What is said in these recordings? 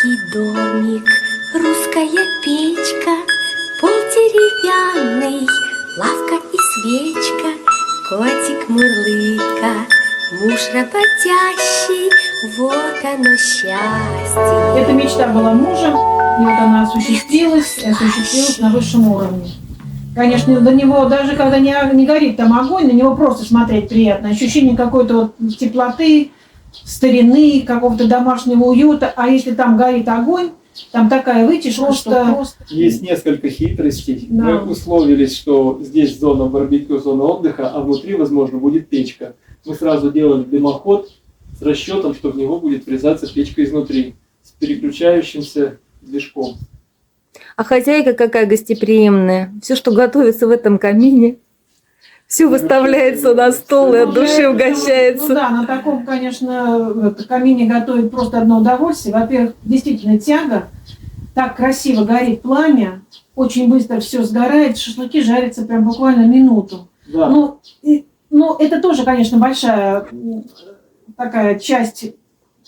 Русский домик, русская печка, пол деревянный, лавка и свечка, котик мурлыка, муж работящий, вот оно счастье. Эта мечта была мужем, и вот она осуществилась, и осуществилась на высшем уровне. Конечно, до него, даже когда не горит там огонь, на него просто смотреть приятно. Ощущение какой-то вот теплоты, старины, какого-то домашнего уюта. А если там горит огонь, там такая вытяжка, что... Есть несколько хитростей. Да. Мы условились, что здесь зона барбекю, зона отдыха, а внутри, возможно, будет печка. Мы сразу делали дымоход с расчетом, что в него будет врезаться печка изнутри, с переключающимся движком. А хозяйка какая гостеприимная. Все, что готовится в этом камине, все выставляется на стол и от души угощается. Ну да, на таком, конечно, камине готовить просто одно удовольствие. Во-первых, действительно тяга. Так красиво горит пламя, очень быстро все сгорает, шашлыки жарятся прям буквально минуту. Да. Ну, это тоже, конечно, большая такая часть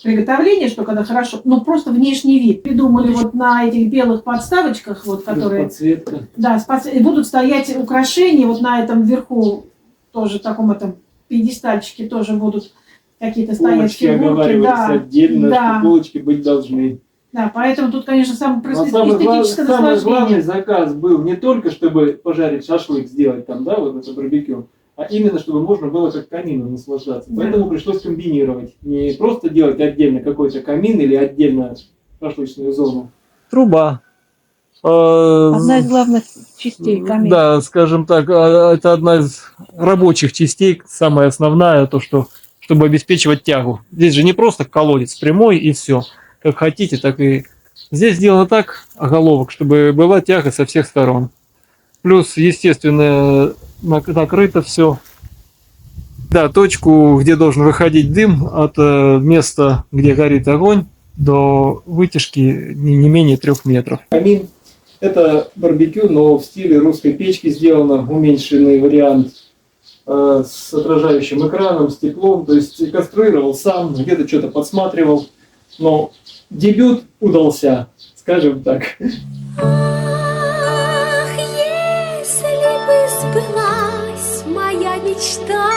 приготовления, что когда хорошо, но просто внешний вид. Придумали вот на этих белых подставочках, вот, которые... Подсветка. Да, и будут стоять украшения, вот на этом вверху тоже таком этом пьедестальчике тоже будут какие-то стоять Полочки фигурки. оговаривались Да, отдельно, да. что полочки быть должны. Да, поэтому тут, конечно, самое Но самый эстетическое главный наслаждение. заказ был не только, чтобы пожарить шашлык, сделать там, да, вот это барбекю, а именно, чтобы можно было как камином наслаждаться. Да. Поэтому пришлось комбинировать. Не просто делать отдельно какой-то камин или отдельно шашлычную зону. Труба. Одна из главных частей камина. Да, скажем так, это одна из рабочих частей, самая основная, то, что, чтобы обеспечивать тягу. Здесь же не просто колодец прямой и все. Как хотите, так и... Здесь сделано так, оголовок, чтобы была тяга со всех сторон. Плюс, естественно, накрыто все. Да, точку, где должен выходить дым от места, где горит огонь, до вытяжки не менее 3 метров. Камин – это барбекю, но в стиле русской печки сделано, уменьшенный вариант с отражающим экраном, с теплом. То есть конструировал сам, где-то что-то подсматривал. Но дебют удался, скажем так. Ах, если бы сбылась моя мечта,